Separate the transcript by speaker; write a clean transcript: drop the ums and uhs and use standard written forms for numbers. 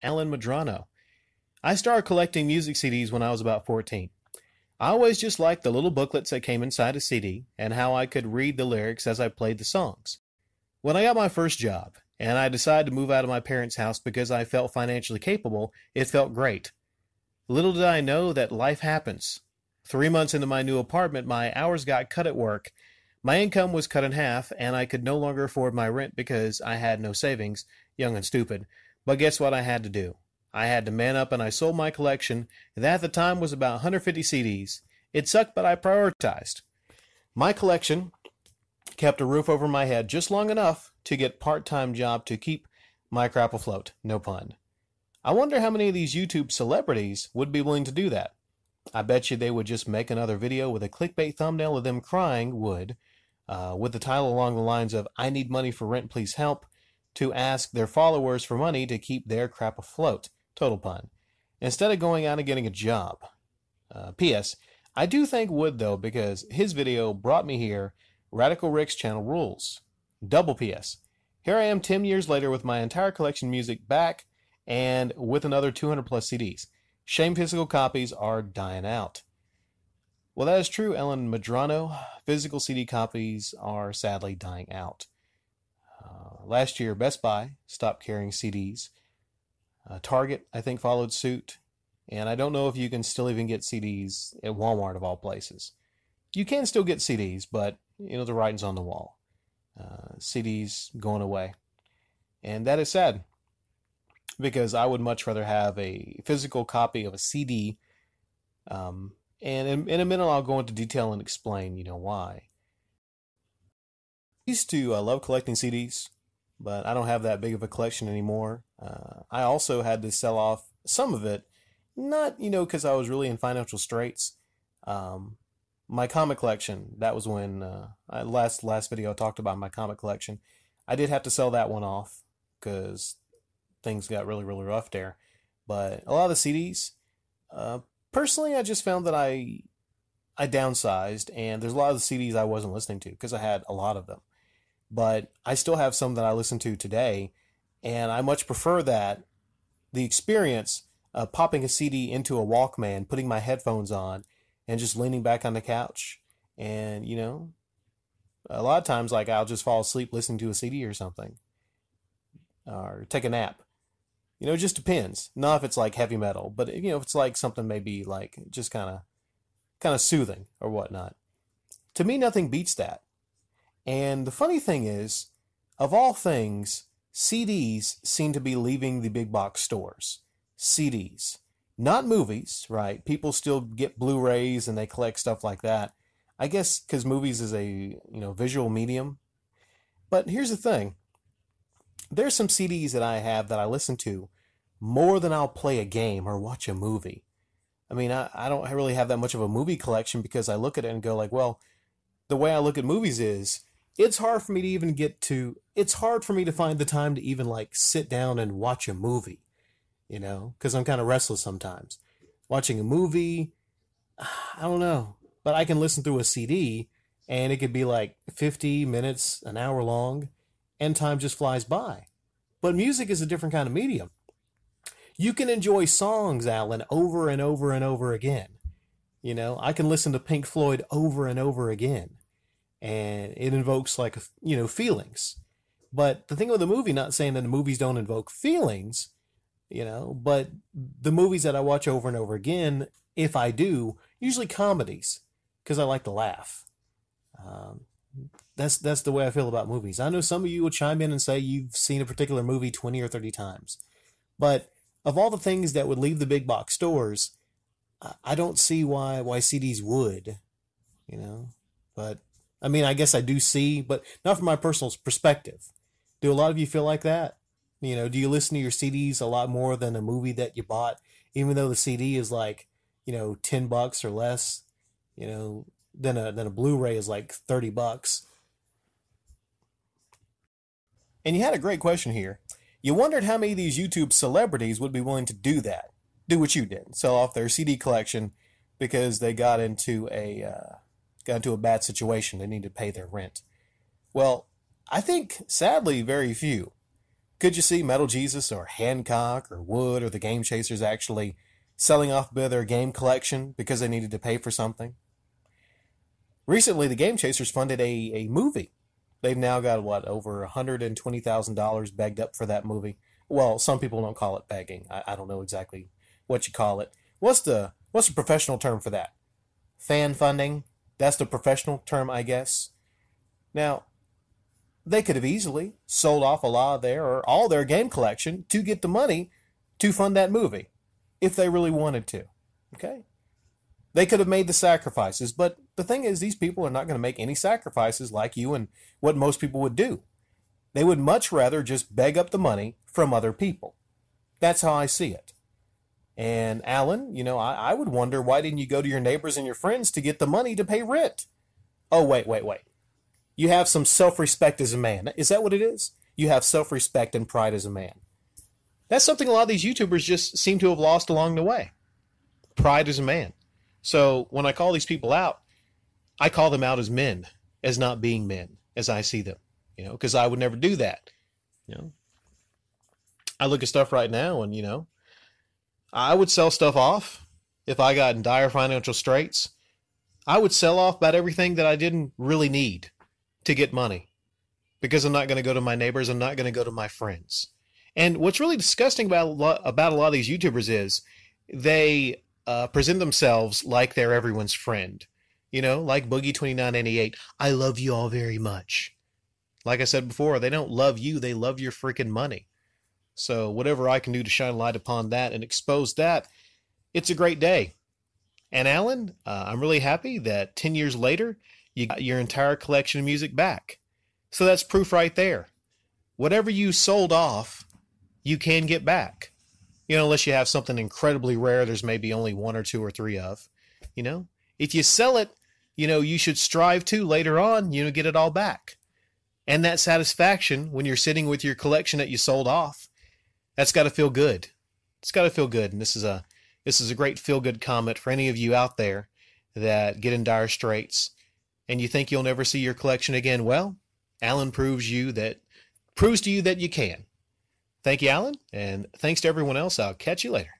Speaker 1: Alan Medrano. I started collecting music CDs when I was about 14. I always just liked the little booklets that came inside a CD and how I could read the lyrics as I played the songs. When I got my first job and I decided to move out of my parents' house because I felt financially capable, it felt great. Little did I know that life happens. 3 months into my new apartment, my hours got cut at work. My income was cut in half, and I could no longer afford my rent because I had no savings, young and stupid. But guess what I had to do? I had to man up and I sold my collection. That at the time was about 150 CDs. It sucked, but I prioritized. My collection kept a roof over my head just long enough to get part-time job to keep my crap afloat. No pun. I wonder how many of these YouTube celebrities would be willing to do that. I bet you they would just make another video with a clickbait thumbnail of them crying with the title along the lines of, "I need money for rent, please help," to ask their followers for money to keep their crap afloat. Total pun. Instead of going out and getting a job. P.S. I do thank Wood, though, because his video brought me here. Radical Rick's channel rules. Double P.S. Here I am 10 years later with my entire collection of music back and with another 200 plus CDs. Shame physical copies are dying out. Well, that is true, Ellen Medrano. Physical CD copies are sadly dying out. Last year, Best Buy stopped carrying CDs. Target, I think, followed suit. And I don't know if you can still even get CDs at Walmart, of all places. You can still get CDs, but, the writing's on the wall. CDs going away. And that is sad, because I would much rather have a physical copy of a CD. And in a minute, I'll go into detail and explain, why. I used to love collecting CDs, but I don't have that big of a collection anymore. I also had to sell off some of it, not, because I was really in financial straits. My comic collection, that was when, last video I talked about my comic collection. I did have to sell that one off because things got really, really rough there. But a lot of the CDs, personally, I just found that I downsized, and there's a lot of the CDs I wasn't listening to because I had a lot of them. But I still have some that I listen to today, and I much prefer the experience of popping a CD into a Walkman, putting my headphones on, and just leaning back on the couch. And, a lot of times, I'll just fall asleep listening to a CD or something, or take a nap. It just depends. Not if it's like heavy metal, but if it's like something maybe like just kind of soothing or whatnot. To me, nothing beats that. And the funny thing is, of all things, CDs seem to be leaving the big box stores. CDs. Not movies, right? People still get Blu-rays and they collect stuff like that. I guess because movies is a, visual medium. But here's the thing. There's some CDs that I have that I listen to more than I'll play a game or watch a movie. I mean, I don't really have that much of a movie collection because I look at it and go like, well, the way I look at movies is, it's hard for me to find the time to even sit down and watch a movie, because I'm kind of restless sometimes. Watching a movie, I don't know, but I can listen through a CD and it could be 50 minutes, an hour long, and time just flies by. But music is a different kind of medium. You can enjoy songs, Alan, over and over and over again. I can listen to Pink Floyd over and over again, and it invokes feelings. But the thing with the movie, not saying that the movies don't invoke feelings, but the movies that I watch over and over again, if I do, usually comedies, because I like to laugh. That's the way I feel about movies. I know some of you will chime in and say you've seen a particular movie 20 or 30 times. But of all the things that would leave the big box stores, I don't see why CDs would, But, I mean, I guess I do see, but not from my personal perspective. Do a lot of you feel like that? Do you listen to your CDs a lot more than a movie that you bought, even though the CD is $10 or less, than a Blu-ray is $30. And you had a great question here. You wondered how many of these YouTube celebrities would be willing to do that. Do what you did. Sell off their CD collection because they got into a bad situation. They needed to pay their rent. Well, I think, sadly, very few. Could you see Metal Jesus or Hancock or Wood or the Game Chasers actually selling off a bit of their game collection because they needed to pay for something? Recently, the Game Chasers funded a movie. They've now got, over $120,000 begged up for that movie. Well, some people don't call it begging. I don't know exactly what you call it. What's the professional term for that? Fan funding? That's the professional term, I guess. Now, they could have easily sold off a lot of their or all their game collection to get the money to fund that movie if they really wanted to. Okay? They could have made the sacrifices, but the thing is, these people are not going to make any sacrifices like you and what most people would do. They would much rather just beg up the money from other people. That's how I see it. And Alan, I would wonder, why didn't you go to your neighbors and your friends to get the money to pay rent? Oh, wait. You have some self-respect as a man. Is that what it is? You have self-respect and pride as a man. That's something a lot of these YouTubers just seem to have lost along the way. Pride as a man. So when I call these people out, I call them out as men, as not being men, as I see them. Because I would never do that. I look at stuff right now and, I would sell stuff off if I got in dire financial straits. I would sell off about everything that I didn't really need to get money, because I'm not going to go to my neighbors. I'm not going to go to my friends. And what's really disgusting about a lot of these YouTubers is they present themselves like they're everyone's friend. Like Boogie2988. I love you all very much. Like I said before, they don't love you. They love your freaking money. So whatever I can do to shine light upon that and expose that, it's a great day. And Alan, I'm really happy that 10 years later, you got your entire collection of music back. So that's proof right there. Whatever you sold off, you can get back. Unless you have something incredibly rare, there's maybe only one or two or three of. If you sell it, you should strive to later on, get it all back. And that satisfaction when you're sitting with your collection that you sold off, that's got to feel good. It's got to feel good. And this is a great feel-good comment for any of you out there that get in dire straits and you think you'll never see your collection again. Well, Alan proves to you that you can. Thank you, Alan, and thanks to everyone else. I'll catch you later.